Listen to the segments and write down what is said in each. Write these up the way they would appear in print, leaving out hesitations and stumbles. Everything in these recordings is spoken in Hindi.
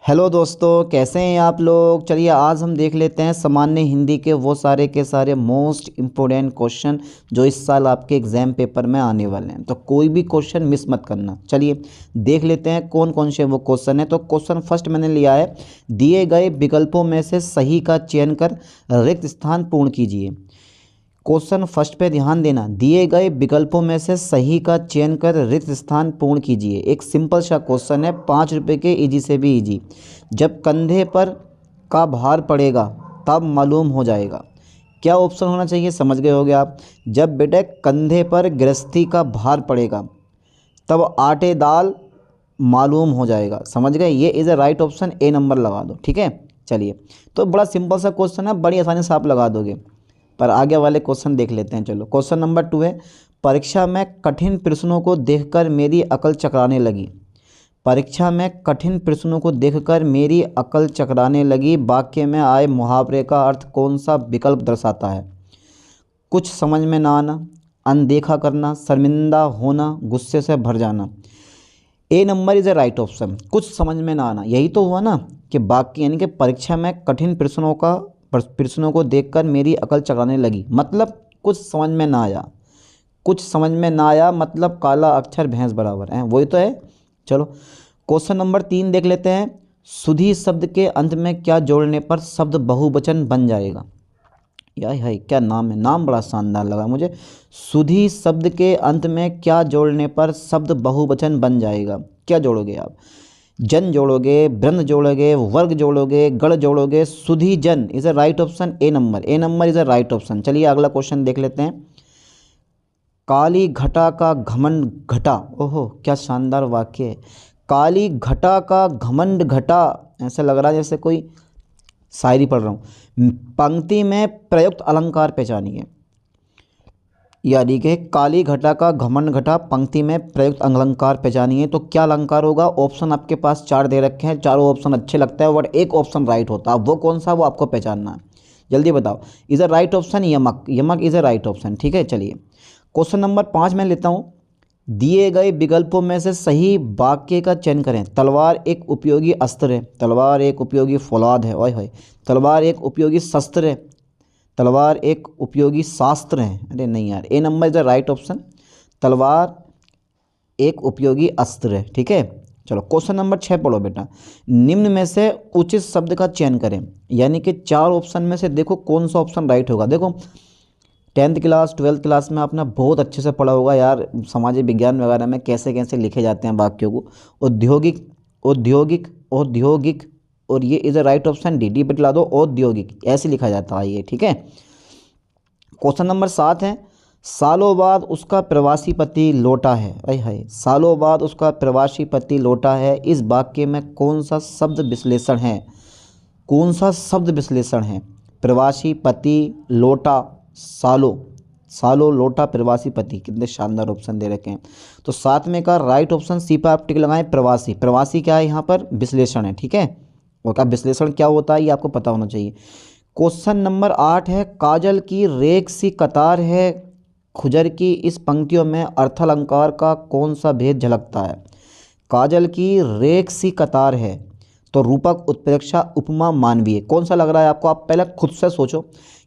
हेलो दोस्तों, कैसे हैं आप लोग। चलिए आज हम देख लेते हैं सामान्य हिंदी के वो सारे के सारे मोस्ट इम्पोर्टेंट क्वेश्चन जो इस साल आपके एग्ज़ाम पेपर में आने वाले हैं। तो कोई भी क्वेश्चन मिस मत करना। चलिए देख लेते हैं कौन कौन से वो क्वेश्चन है। तो क्वेश्चन फर्स्ट मैंने लिया है, दिए गए विकल्पों में से सही का चयन कर रिक्त स्थान पूर्ण कीजिए। क्वेश्चन फर्स्ट पे ध्यान देना, दिए गए विकल्पों में से सही का चयन कर रिक्त स्थान पूर्ण कीजिए। एक सिंपल सा क्वेश्चन है, 5 रुपये के इजी से भी इजी। जब कंधे पर का भार पड़ेगा तब मालूम हो जाएगा। क्या ऑप्शन होना चाहिए, समझ गए होगे आप। जब बेटे कंधे पर गृहस्थी का भार पड़ेगा तब आटे दाल मालूम हो जाएगा। समझ गए, ये is a right option, A number लगा दो। ठीक है, चलिए तो बड़ा सिंपल सा क्वेश्चन है, बड़ी आसानी से आप लगा दोगे। पर आगे वाले क्वेश्चन देख लेते हैं। चलो क्वेश्चन नंबर 2 है, परीक्षा में कठिन प्रश्नों को देखकर मेरी अकल चकराने लगी। परीक्षा में कठिन प्रश्नों को देखकर मेरी अकल चकराने लगी, वाक्य में आए मुहावरे का अर्थ कौन सा विकल्प दर्शाता है। कुछ समझ में ना आना, अनदेखा करना, शर्मिंदा होना, गुस्से से भर जाना। A number is a right option. कुछ समझ में ना आना, यही तो हुआ ना कि वाक्य यानी कि परीक्षा में कठिन प्रश्नों को देखकर मेरी अकल चकराने लगी, मतलब कुछ समझ में ना आया। कुछ समझ में ना आया मतलब काला अक्षर भैंस बराबर है, वही तो है। चलो क्वेश्चन नंबर 3 देख लेते हैं, सुधी शब्द के अंत में क्या जोड़ने पर शब्द बहुवचन बन जाएगा। यार हाय क्या नाम है, नाम बड़ा शानदार लगा मुझे। सुधी शब्द के अंत में क्या जोड़ने पर शब्द बहुवचन बन जाएगा। क्या जोड़ोगे आप, जन जोड़ोगे, वृंद जोड़ोगे, वर्ग जोड़ोगे, गण जोड़ोगे। सुधी जन is a right option, A number is a right option. चलिए अगला क्वेश्चन देख लेते हैं, काली घटा का घमंड घटा। ओहो क्या शानदार वाक्य है, काली घटा का घमंड घटा। ऐसा लग रहा है जैसे कोई शायरी पढ़ रहा हूँ। पंक्ति में प्रयुक्त अलंकार पहचानिए, यानी कि काली घटा का घमंड घटा, पंक्ति में प्रयुक्त अलंकार पहचानिए। तो क्या अलंकार होगा, ऑप्शन आपके पास 4 दे रखे हैं, चारों ऑप्शन अच्छे लगता है बट एक ऑप्शन राइट होता है, वो कौन सा वो आपको पहचानना है। जल्दी बताओ, इज़ अ राइट ऑप्शन यमक, यमक इज़ अ राइट ऑप्शन। ठीक है, चलिए क्वेश्चन नंबर 5 में लेता हूँ, दिए गए विकल्पों में से सही वाक्य का चयन करें। तलवार एक उपयोगी अस्त्र है, तलवार एक उपयोगी फौलाद है। ओए होए, तलवार एक उपयोगी शस्त्र है, तलवार एक उपयोगी शास्त्र है। अरे नहीं यार, A number is the right option, तलवार एक उपयोगी अस्त्र है। ठीक है, चलो क्वेश्चन नंबर 6 पढ़ो बेटा, निम्न में से उचित शब्द का चयन करें। यानी कि 4 ऑप्शन में से देखो कौन सा ऑप्शन राइट होगा। देखो 10th क्लास 12th क्लास में आपने बहुत अच्छे से पढ़ा होगा यार, सामाजिक विज्ञान वगैरह में कैसे कैसे लिखे जाते हैं वाक्यों को। औद्योगिक औद्योगिक औद्योगिक, और ये is a right option, D पे ला दो, औद्योगिक ऐसे लिखा जाता है ये। ठीक है, क्वेश्चन नंबर 7 है, सालों बाद उसका प्रवासी पति लौटा है। अरे हाय, सालों बाद उसका प्रवासी पति लौटा है, इस वाक्य में कौन सा शब्द विश्लेषण है। कौन सा शब्द विश्लेषण है, प्रवासी पति लौटा, सालों, सालों लौटा प्रवासी पति, कितने शानदार ऑप्शन दे रखे हैं। तो 7 में का राइट ऑप्शन सी पर आप टिक लगाएं, प्रवासी। प्रवासी क्या है यहाँ पर, विश्लेषण है। ठीक है, और का विश्लेषण क्या होता है ये आपको पता होना चाहिए। क्वेश्चन नंबर 8 है, काजल की रेख सी कतार है, खुजर की इस पंक्तियों में अर्थालंकार का कौन सा भेद झलकता है। काजल की रेख सी कतार है, तो रूपक, उत्प्रेक्षा, उपमा, मानवीय, कौन सा लग रहा है आपको। आप पहले खुद से सोचो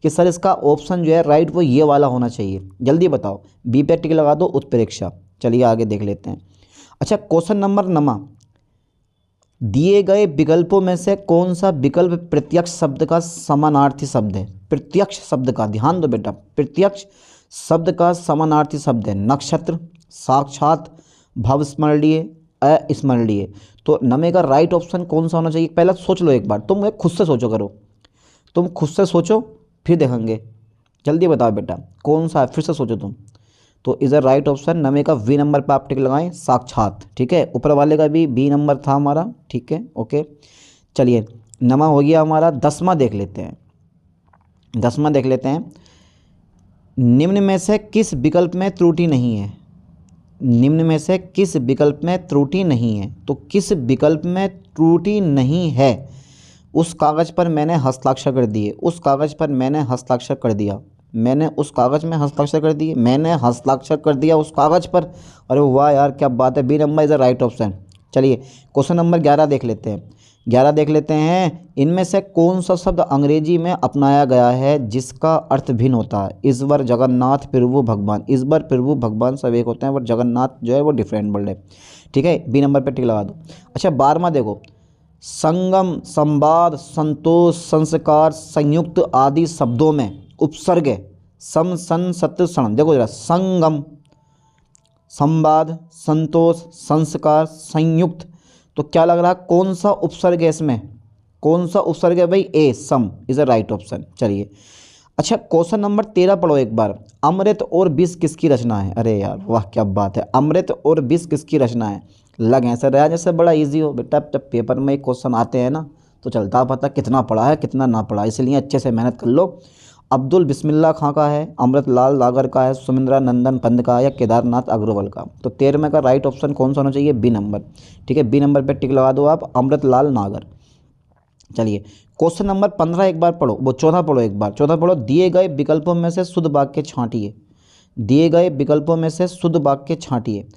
कि सर इसका ऑप्शन जो है राइट वो ये वाला होना चाहिए। जल्दी बताओ, बी पे टिक लगा दो, उत्प्रेक्षा। चलिए आगे देख लेते हैं। अच्छा क्वेश्चन नंबर 9, दिए गए विकल्पों में से कौन सा विकल्प प्रत्यक्ष शब्द का समानार्थी शब्द है। प्रत्यक्ष शब्द का ध्यान दो बेटा, प्रत्यक्ष शब्द का समानार्थी शब्द है नक्षत्र, साक्षात, भवस्मरणीय, अस्मरणीय। तो नमे का राइट ऑप्शन कौन सा होना चाहिए, पहले सोच लो एक बार, तुम एक खुद से सोचो करो, तुम खुद से सोचो फिर देखेंगे। जल्दी बताओ बेटा कौन सा है, फिर से सोचो तुम। तो इज़ अ राइट ऑप्शन, नमे का वी नंबर पर आप टिक लगाएं, साक्षात। ठीक है, ऊपर वाले का भी बी नंबर था हमारा। ठीक है, ओके, चलिए नमा हो गया हमारा। 10वां देख लेते हैं, 10वां देख लेते हैं, निम्न में से किस विकल्प में त्रुटि नहीं है। निम्न में से किस विकल्प में त्रुटि नहीं है। तो किस विकल्प में त्रुटि नहीं है, उस कागज़ पर मैंने हस्ताक्षर कर दिए, उस कागज़ पर मैंने हस्ताक्षर कर दिया, मैंने उस कागज़ में हस्ताक्षर कर दिए, मैंने हस्ताक्षर कर दिया उस कागज़ पर। अरे वाह यार क्या बात है, B number is the right option. चलिए क्वेश्चन नंबर 11 देख लेते हैं, 11 देख लेते हैं, इनमें से कौन सा शब्द अंग्रेजी में अपनाया गया है जिसका अर्थ भिन्न होता है। ईश्वर, जगन्नाथ, प्रभु, भगवान। ईश्वर, प्रभु, भगवान सब एक होते हैं, बट जगन्नाथ जो है वो डिफरेंट वर्ड है। ठीक है, बी नंबर पे टिक लगा दो। अच्छा 12वां देखो, संगम, संवाद, संतोष, संस्कार, संयुक्त आदि शब्दों में उपसर्ग सम, सन, सत, सण। देखो जरा, संगम, संवाद, संतोष, संस्कार, संयुक्त, तो क्या लग रहा है कौन सा उपसर्ग है इसमें, कौन सा उपसर्ग है भाई, A, some is a right option. चलिए अच्छा क्वेश्चन नंबर 13 पढ़ो एक बार। अमृत और विष किसकी रचना है। अरे यार वाह क्या बात है, अमृत और विष किसकी रचना है। लगे ऐसा रहा जैसे बड़ा इजी हो बेटा, जब पेपर में क्वेश्चन आते हैं ना तो चलता पता कितना पढ़ा है कितना ना पढ़ा, इसलिए अच्छे से मेहनत कर लो। अब्दुल बिस्मिल्लाह खां का है, अमृत लाल लागर का है, सुमिंद्रा नंदन पंत का है, या केदारनाथ अग्रवाल का। तो 13वें का राइट ऑप्शन कौन सा होना चाहिए, बी नंबर। ठीक है, बी नंबर पे टिक लगा दो आप, अमृत लाल नागर। चलिए क्वेश्चन नंबर 15 एक बार पढ़ो, वो 14 पढ़ो एक बार, 14 पढ़ो। दिए गए विकल्पों में से शुद्ध वाक्य छांटिए। दिए गए विकल्पों में से शुद्ध वाक्य छांटिए।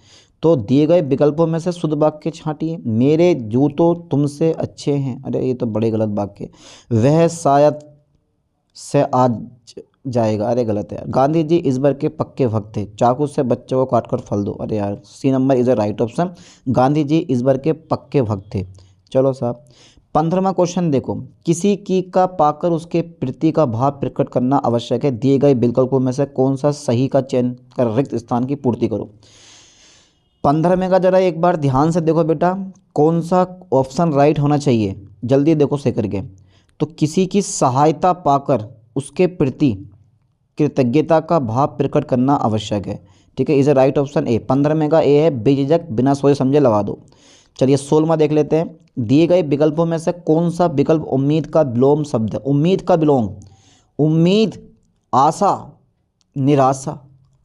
तो दिए गए विकल्पों में से शुद्ध वाक्य छांटिए। मेरे जूतों तुमसे अच्छे हैं, अरे ये तो बड़े गलत वाक्य। वह शायद से आज जाएगा, अरे गलत है यार। गांधी जी इस बार के पक्के भक्त थे, चाकू से बच्चों को काटकर फल दो, अरे यार C number is a right option. Gandhi ji इस बार के पक्के भक्त थे। चलो साहब 15वां क्वेश्चन देखो, किसी की का पाकर उसके प्रति का भाव प्रकट करना आवश्यक है। दिए गए विकल्पों में से कौन सा सही का चयन कर रिक्त स्थान की पूर्ति करो। 15वें का जरा एक बार ध्यान से देखो बेटा, कौन सा ऑप्शन राइट होना चाहिए, जल्दी देखो से करके। तो किसी की सहायता पाकर उसके प्रति कृतज्ञता का भाव प्रकट करना आवश्यक है। ठीक है, is a right option A. 15वें का ए है, बेझिझक बिना सोचे समझे लगा दो। चलिए 16वां देख लेते हैं। दिए गए विकल्पों में से कौन सा विकल्प उम्मीद का विलोम शब्द है। उम्मीद का विलोम, उम्मीद, आशा, निराशा,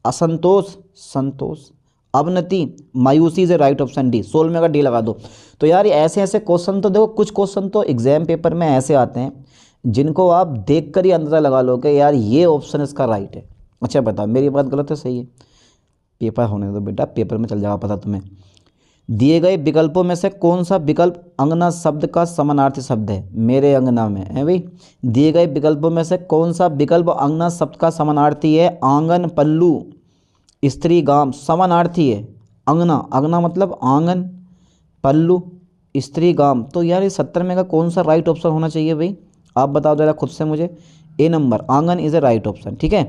असंतोष, संतोष, अवनति, मायूसी इज राइट ऑप्शन डी। 16वें का डी लगा दो। तो यार ऐसे ऐसे क्वेश्चन तो देखो, कुछ क्वेश्चन तो एग्जाम पेपर में ऐसे आते हैं जिनको आप देख कर ही अंदाजा लगा लो कि यार ये ऑप्शन इसका राइट है। अच्छा बताओ मेरी बात गलत है सही है, पेपर होने दो बेटा, पेपर में चल जाएगा पता तुम्हें। दिए गए विकल्पों में से कौन सा विकल्प अंगना शब्द का समानार्थी शब्द है। मेरे अंगना में है भाई। दिए गए विकल्पों में से कौन सा विकल्प अंगना शब्द का समानार्थी है। आंगन, पल्लू, स्त्री, गाम, समानार्थी है। अंगना, अंगना मतलब आंगन, पल्लू, स्त्री, गाम। तो यार ये 17वें का कौन सा राइट ऑप्शन होना चाहिए भाई, आप बताओ जरा खुद से मुझे। ए नंबर, आंगन इज ए राइट ऑप्शन। ठीक है,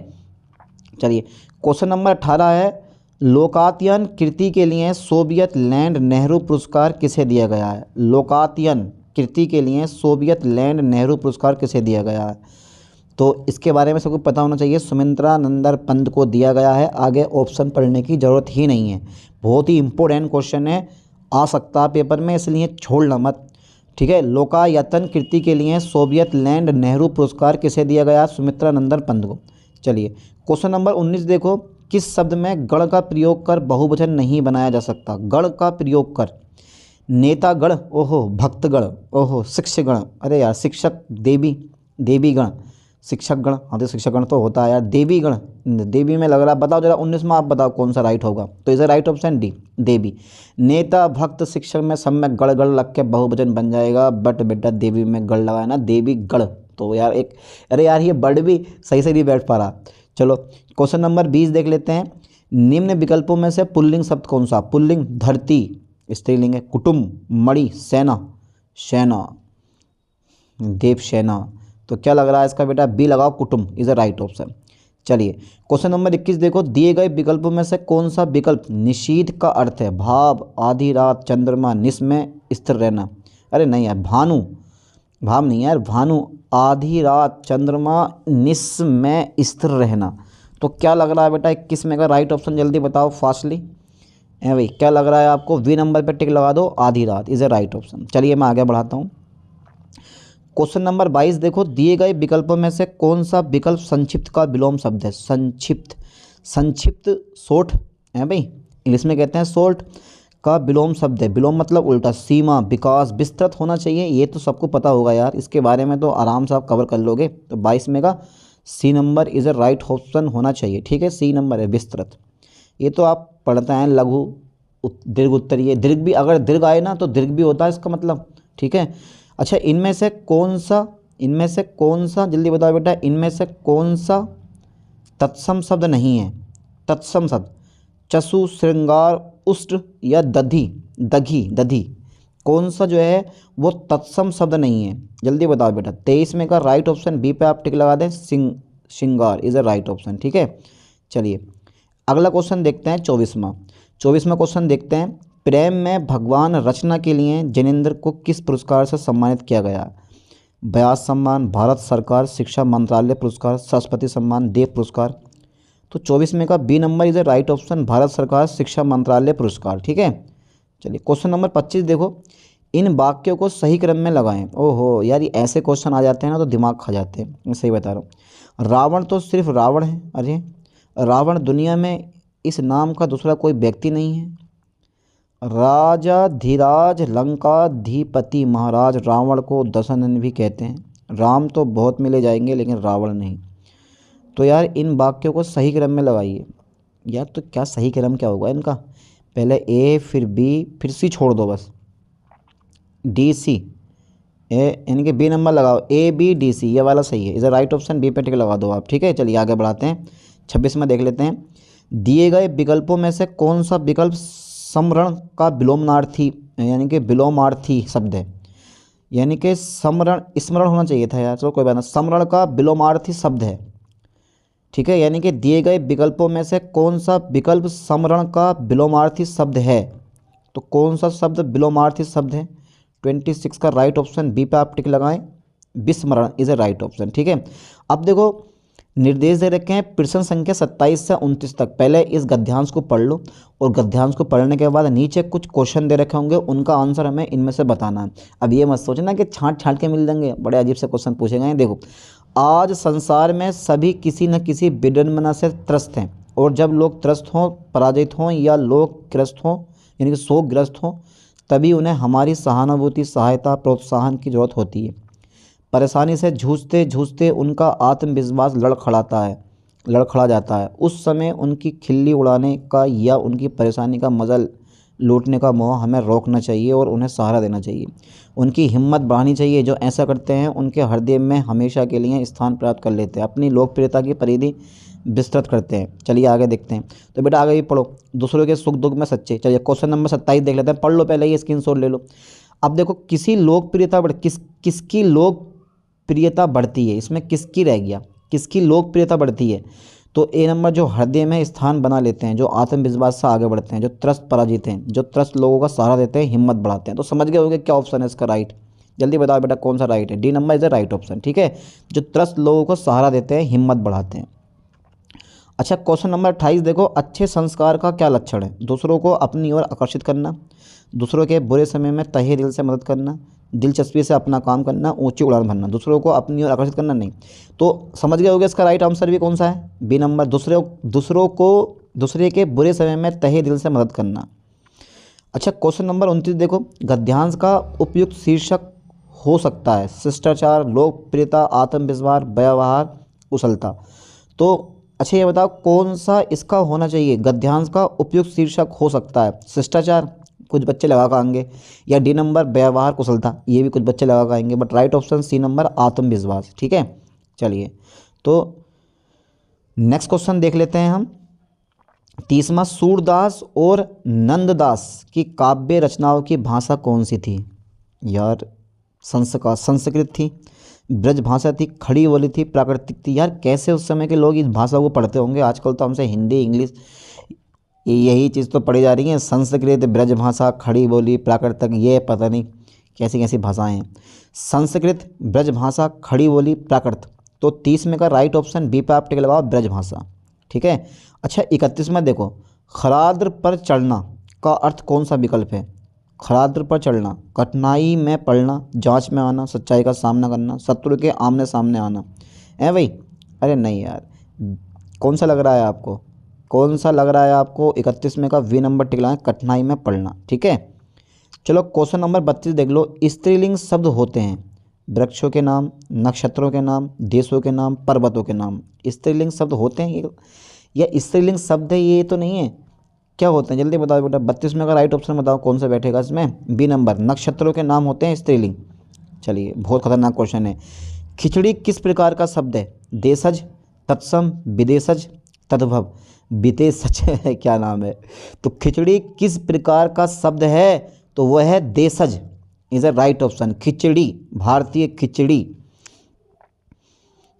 चलिए क्वेश्चन नंबर 18 है, लोकायतन कृति के लिए सोवियत लैंड नेहरू पुरस्कार किसे दिया गया है। लोकायतन कृति के लिए सोवियत लैंड नेहरू पुरस्कार किसे दिया गया है। तो इसके बारे में सबको पता होना चाहिए, सुमित्रा नंदन पंत को दिया गया है। आगे ऑप्शन पढ़ने की ज़रूरत ही नहीं है, बहुत ही इंपॉर्टेंट क्वेश्चन है, आ सकता है पेपर में, इसलिए छोड़ना मत। ठीक है, लोकायतन कृति के लिए सोवियत लैंड नेहरू पुरस्कार किसे दिया गया, सुमित्रा नंदन पंत को। चलिए क्वेश्चन नंबर 19 देखो, किस शब्द में गण का प्रयोग कर बहुवचन नहीं बनाया जा सकता। गण का प्रयोग कर, नेतागण, ओहो, भक्तगण, ओहो, शिक्षकगण, अरे यार शिक्षक, देवी, देवीगण, शिक्षक गण, हाँ तो शिक्षक गण तो होता है यार, देवी गण, देवी में लग रहा है। बताओ जरा 19वां आप बताओ कौन सा राइट होगा। तो इज राइट ऑप्शन डी, देवी। नेता, भक्त, शिक्षक में सब में गण गण लग के बहुवचन बन जाएगा, बट बेटा देवी में गण लगाया ना, देवी गण। तो यार एक, अरे यार ये वर्ड भी सही से नहीं बैठ पा रहा। चलो क्वेश्चन नंबर 20 देख लेते हैं। निम्न विकल्पों में से पुल्लिंग शब्द कौन सा। पुल्लिंग धरती स्त्रीलिंग है, कुटुंब, मणि, सेना, सेना, देव सेना। तो क्या लग रहा है इसका बेटा, बी लगाओ, कुटुंब इज अ राइट ऑप्शन। चलिए क्वेश्चन नंबर 21 देखो, दिए गए विकल्पों में से कौन सा विकल्प निषीध का अर्थ है। भाव, आधी रात, चंद्रमा, निस में स्थिर रहना। अरे नहीं यार, भानु, भाव नहीं यार, भानु, आधी रात, चंद्रमा, निस में स्थिर रहना। तो क्या लग रहा है बेटा 21 का राइट ऑप्शन, जल्दी बताओ फास्टली। भाई क्या लग रहा है आपको, वी नंबर पे टिक लगा दो, आधी रात इज अ राइट ऑप्शन। चलिए मैं आगे बढ़ाता हूँ। क्वेश्चन नंबर 22 देखो, दिए गए विकल्पों में से कौन सा विकल्प संक्षिप्त का विलोम शब्द है। संक्षिप्त, संक्षिप्त शॉर्ट है भाई, इंग्लिश में कहते हैं शॉर्ट का विलोम शब्द है। विलोम मतलब उल्टा। सीमा, विकास, विस्तृत होना चाहिए, ये तो सबको पता होगा यार, इसके बारे में तो आराम से आप कवर कर लोगे। तो 22 में का C number is a right option होना चाहिए। ठीक है, सी नंबर है विस्तृत। ये तो आप पढ़ते हैं लघु दीर्घ उत्तरीय, दीर्घ भी, अगर दीर्घ आए ना तो दीर्घ भी होता है इसका मतलब। ठीक है, अच्छा, इनमें से कौन सा जल्दी बताओ बेटा, इनमें से कौन सा तत्सम शब्द नहीं है? तत्सम शब्द चसु, श्रृंगार, उष्ट या दधि, दधी, कौन सा जो है वो तत्सम शब्द नहीं है? जल्दी बताओ बेटा। 23 में का राइट ऑप्शन बी पे आप टिक लगा दें, श्रृंगार इज अ राइट ऑप्शन। ठीक है, चलिए अगला क्वेश्चन देखते हैं। 24वां क्वेश्चन देखते हैं। प्रेम में भगवान रचना के लिए जिनेंद्र को किस पुरस्कार से सम्मानित किया गया? व्यास सम्मान, भारत सरकार, शिक्षा मंत्रालय पुरस्कार, सरस्वती सम्मान, देव पुरस्कार। तो 24 में का B number is a right option, Bharat सरकार शिक्षा मंत्रालय पुरस्कार। ठीक है, चलिए क्वेश्चन नंबर 25 देखो। इन वाक्यों को सही क्रम में लगाएं। ओहो यार, ये ऐसे क्वेश्चन आ जाते हैं ना तो दिमाग खा जाते हैं, मैं सही बता रहा हूँ। रावण तो सिर्फ रावण है। अरे रावण दुनिया में इस नाम का दूसरा कोई व्यक्ति नहीं है। राजा धीराज लंकाधिपति महाराज रावण को दशनंदन भी कहते हैं। राम तो बहुत मिले जाएंगे लेकिन रावण नहीं। तो यार इन वाक्यों को सही क्रम में लगाइए। यार तो क्या सही क्रम क्या होगा इनका? पहले ए फिर बी फिर सी छोड़ दो, बस डी सी ए, यानी कि बी नंबर लगाओ, ए बी डी सी ये वाला सही है। इधर राइट ऑप्शन बी पे टिक लगा दो आप। ठीक है, चलिए आगे बढ़ाते हैं। 26 में देख लेते हैं। दिए गए विकल्पों में से कौन सा विकल्प समरण का विलोमार्थी यानी कि विलोमार्थी शब्द है? यानी कि समरण स्मरण होना चाहिए था यार, चलो कोई बात नहीं। समरण का विलोमार्थी शब्द है। ठीक है, यानी कि दिए गए विकल्पों में से कौन सा विकल्प समरण का विलोमार्थी शब्द है? तो कौन सा शब्द विलोमार्थी शब्द है? 26 का राइट ऑप्शन बी पे आप टिक लगाएं, विस्मरण इज ए राइट ऑप्शन। ठीक है, अब देखो निर्देश दे रखे हैं प्रश्न संख्या 27 से 29 तक। पहले इस गद्यांश को पढ़ लो और गद्यांश को पढ़ने के बाद नीचे कुछ क्वेश्चन दे रखे होंगे, उनका आंसर हमें इनमें से बताना है। अब ये मत सोचना कि छांट छांट के मिल जाएंगे, बड़े अजीब से क्वेश्चन पूछे गए हैं। देखो, आज संसार में सभी किसी न किसी विडंबना से त्रस्त हैं, और जब लोग त्रस्त हों, पराजित हों या लोग ग्रस्त हों यानी कि शोकग्रस्त हों, तभी उन्हें हमारी सहानुभूति, सहायता, प्रोत्साहन की जरूरत होती है। परेशानी से जूझते जूझते उनका आत्मविश्वास लड़खड़ा जाता है। उस समय उनकी खिल्ली उड़ाने का या उनकी परेशानी का मजा लूटने का मोह हमें रोकना चाहिए और उन्हें सहारा देना चाहिए। उनकी हिम्मत बढ़ानी चाहिए। जो ऐसा करते हैं उनके हृदय में हमेशा के लिए स्थान प्राप्त कर लेते हैं, अपनी लोकप्रियता की परिधि विस्तृत करते हैं। चलिए आगे देखते हैं। तो बेटा आगे भी पढ़ो, दूसरों के सुख दुख में सच्चे। चलिए क्वेश्चन नंबर 27 देख लेते हैं, पढ़ लो पहले, ये स्क्रीनशॉट ले लो। अब देखो, किसकी लोकप्रियता बढ़ती है, इसमें किसकी रह गया, किसकी लोकप्रियता बढ़ती है? तो ए नंबर, जो हृदय में स्थान बना लेते हैं, जो आत्मविश्वास से आगे बढ़ते हैं, जो त्रस्त पराजित हैं, जो त्रस्त लोगों का सहारा देते हैं, हिम्मत बढ़ाते हैं। तो समझ गए होंगे क्या ऑप्शन है इसका राइट? जल्दी बताओ बेटा कौन सा राइट है? D number is the right option. ठीक है, जो त्रस्त लोगों को सहारा देते हैं, हिम्मत बढ़ाते हैं। अच्छा, क्वेश्चन नंबर 28 देखो। अच्छे संस्कार का क्या लक्षण है? दूसरों को अपनी ओर आकर्षित करना, दूसरों के बुरे समय में तहे दिल से मदद करना, दिलचस्पी से अपना काम करना, ऊंची उड़ान भरना। दूसरों को अपनी ओर आकर्षित करना नहीं। तो समझ गए होगे इसका राइट आंसर भी कौन सा है? बी नंबर, दूसरे के बुरे समय में तहे दिल से मदद करना। अच्छा, क्वेश्चन नंबर 29 देखो। गद्यांश का उपयुक्त शीर्षक हो सकता है शिष्टाचार, लोकप्रियता, आत्मविश्वास, व्यवहार, कुशलता। तो अच्छा ये बताओ कौन सा इसका होना चाहिए? गद्यांश का उपयुक्त शीर्षक हो सकता है शिष्टाचार, कुछ बच्चे लगा पाएंगे, या डी नंबर व्यवहार कुशलता, ये भी कुछ बच्चे लगा पाएंगे। But right option C number आत्मविश्वास। ठीक है, चलिए तो नेक्स्ट क्वेश्चन देख लेते हैं हम। 30वां, सूरदास और नंददास की काव्य रचनाओं की भाषा कौन सी थी? यार संस्कृत थी, ब्रज भाषा थी, खड़ी बोली थी, प्राकृतिक थी। यार कैसे उस समय के लोग इस भाषा को पढ़ते होंगे? आजकल तो हमसे हिंदी इंग्लिश यही चीज़ तो पढ़ी जा रही है। संस्कृत, ब्रज भाषा, खड़ी बोली, प्राकृतिक, ये पता नहीं कैसी कैसी भाषाएं हैं। संस्कृत, ब्रज भाषा, खड़ी बोली, प्राकृत। तो 30 में का राइट ऑप्शन बी पे आप टिक लगाओ, ब्रज भाषा। ठीक है। अच्छा 31 में देखो, खराद्र पर चढ़ना का अर्थ कौन सा विकल्प है? खराद्र पर चढ़ना, कठिनाई में पड़ना, जांच में आना, सच्चाई का सामना करना, शत्रु के आमने सामने आना। है भाई? अरे नहीं यार, कौन सा लग रहा है आपको? कौन सा लग रहा है आपको? 31 में का वी नंबर टिक लगाएं, कठिनाई में पड़ना। ठीक है। चलो क्वेश्चन नंबर 32 देख लो। स्त्रीलिंग शब्द होते हैं वृक्षों के नाम, नक्षत्रों के नाम, देशों के नाम, पर्वतों के नाम। स्त्रीलिंग शब्द होते हैं ये, या स्त्रीलिंग शब्द है ये तो नहीं है, क्या होते हैं जल्दी बताओ बेटा। 32 में का राइट ऑप्शन बताओ कौन सा बैठेगा इसमें? बी नंबर, नक्षत्रों के नाम होते हैं स्त्रीलिंग। चलिए बहुत खतरनाक क्वेश्चन है। खिचड़ी किस प्रकार का शब्द है? देशज, तत्सम, विदेशज, तद्भव, विदेशज है क्या नाम है? तो खिचड़ी किस प्रकार का शब्द है? तो वह है देशज, इज अ राइट ऑप्शन। खिचड़ी, भारतीय खिचड़ी।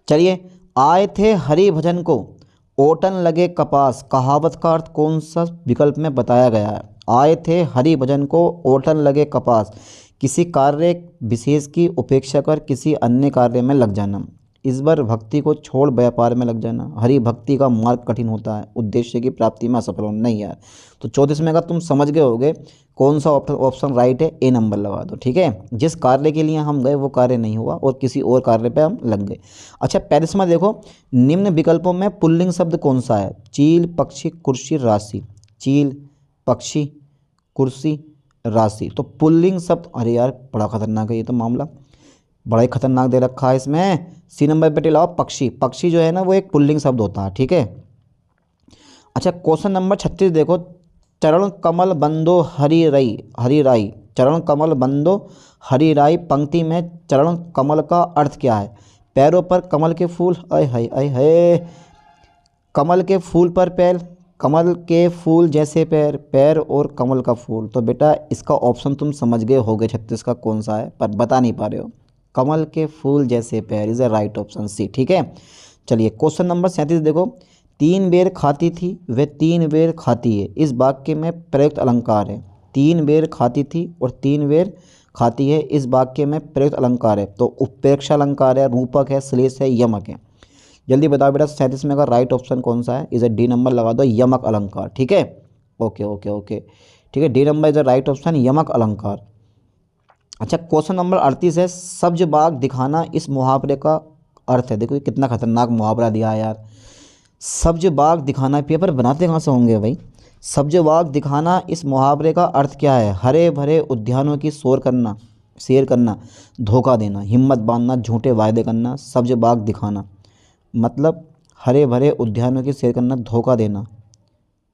चलिए, आए थे हरि भजन को, ओटन लगे कपास, कहावत का अर्थ कौन सा विकल्प में बताया गया है? आए थे हरि भजन को, ओटन लगे कपास, किसी कार्य विशेष की उपेक्षा कर किसी अन्य कार्य में लग जाना, इस बार भक्ति को छोड़ व्यापार में लग जाना, हरि भक्ति का मार्ग कठिन होता है, उद्देश्य की प्राप्ति में असफल होना। नहीं यार, तो 34 में अगर तुम समझ गए होगे कौन सा ऑप्शन राइट है, ए नंबर लगा दो। ठीक है, जिस कार्य के लिए हम गए वो कार्य नहीं हुआ और किसी और कार्य पे हम लग गए। अच्छा 35वां देखो, निम्न विकल्पों में पुल्लिंग शब्द कौन सा है? चील, पक्षी, कुर्सी, राशि। चील, पक्षी, कुर्सी, राशि। तो पुल्लिंग शब्द, अरे यार बड़ा खतरनाक है ये तो मामला, बड़ा ही खतरनाक दे रखा है इसमें। सी नंबर पे टिलाओ पक्षी। पक्षी जो है ना वो एक पुल्लिंग शब्द होता है। ठीक है। अच्छा क्वेश्चन नंबर 36 देखो, चरण कमल बंदो हरि रई, हरि राई। चरण कमल बंदो हरि राई पंक्ति में चरण कमल का अर्थ क्या है? पैरों पर कमल के फूल, आय हाय आय हाय, कमल के फूल पर पैर, कमल के फूल जैसे पैर, पैर और कमल का फूल। तो बेटा इसका ऑप्शन तुम समझ गए होगे 36 का कौन सा है, पर बता नहीं पा रहे हो। कमल के फूल जैसे पैर इज अ राइट ऑप्शन, सी। ठीक है। चलिए क्वेश्चन नंबर 37 देखो, तीन बेर खाती थी वह तीन बेर खाती है, इस वाक्य में प्रयुक्त अलंकार है। तीन बेर खाती थी और तीन बेर खाती है, इस वाक्य में प्रयुक्त अलंकार है। तो उत्प्रेक्षा अलंकार है, रूपक है, श्लेष है, यमक है। जल्दी बताओ बेटा 37 में का राइट ऑप्शन कौन सा है? इज डी नंबर लगा दो, यमक अलंकार। ठीक है, ओके ओके ओके, ठीक है, D number is the right option, यमक अलंकार। अच्छा क्वेश्चन नंबर 38 है, सब्ज बाग दिखाना इस मुहावरे का अर्थ है। देखो ये कितना खतरनाक मुहावरा दिया है यार, सब्ज बाग दिखाना। पेपर बनाते कहाँ से होंगे भाई? सब्ज बाग दिखाना, इस मुहावरे का अर्थ क्या है? हरे भरे उद्यानों की शेर करना, धोखा देना, हिम्मत बांधना, झूठे वायदे करना। सब्ज बाग दिखाना मतलब हरे भरे उद्यानों की सैर करना, धोखा देना,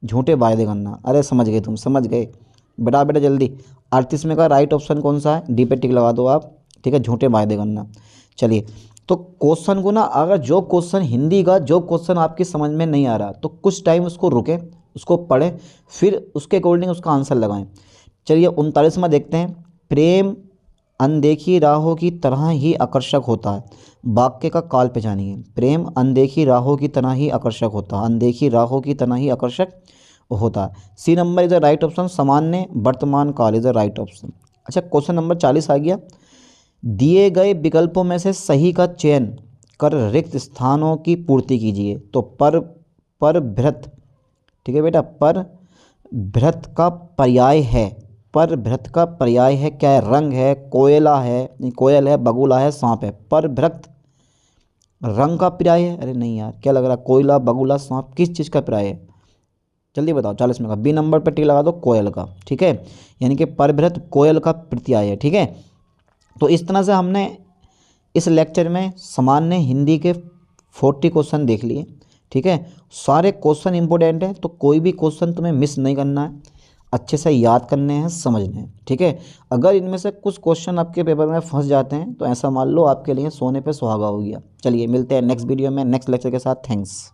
झूठे वायदे करना। अरे समझ गए, तुम समझ गए बेटा। बेटा जल्दी 38 में का राइट ऑप्शन कौन सा है? डी पे टिक लगा दो आप। ठीक है, झूठे वायदे करना। चलिए, तो क्वेश्चन को ना, अगर जो क्वेश्चन हिंदी का जो क्वेश्चन आपकी समझ में नहीं आ रहा तो कुछ टाइम उसको रुकें, उसको पढ़ें, फिर उसके अकॉर्डिंग उसका आंसर लगाएं। चलिए 39वां देखते हैं, प्रेम अनदेखी राहों की तरह ही आकर्षक होता है, वाक्य का काल पहचानिए। प्रेम अनदेखी राहों की तरह ही आकर्षक होता है, अनदेखी राहों की तरह ही आकर्षक होता है। C number is the right option, सामान्य वर्तमान काल इज द राइट ऑप्शन। अच्छा क्वेश्चन नंबर 40 आ गया, दिए गए विकल्पों में से सही का चयन कर रिक्त स्थानों की पूर्ति कीजिए। तो पर भृत, ठीक है बेटा, पर भृत का पर्याय है, पर भृत का पर्याय है क्या है? रंग है, कोयला है, कोयल है, बगुला है, सांप है। पर भृत रंग का पर्याय है? अरे नहीं यार, क्या लग रहा है? कोयला, बगुला, सांप किस चीज़ का पर्याय है? जल्दी बताओ। 40 में का बी नंबर पर टिक लगा दो, कोयल का। ठीक है, यानी कि परभृत कोयल का प्रत्यय है। ठीक है, तो इस तरह से हमने इस लेक्चर में सामान्य हिंदी के 40 क्वेश्चन देख लिए। ठीक है, सारे क्वेश्चन इंपॉर्टेंट हैं, तो कोई भी क्वेश्चन तुम्हें मिस नहीं करना है, अच्छे से याद करने हैं, समझने हैं। ठीक है, अगर इनमें से कुछ क्वेश्चन आपके पेपर में फंस जाते हैं तो ऐसा मान लो आपके लिए सोने पे सुहागा हो गया। चलिए मिलते हैं नेक्स्ट वीडियो में नेक्स्ट लेक्चर के साथ। थैंक्स।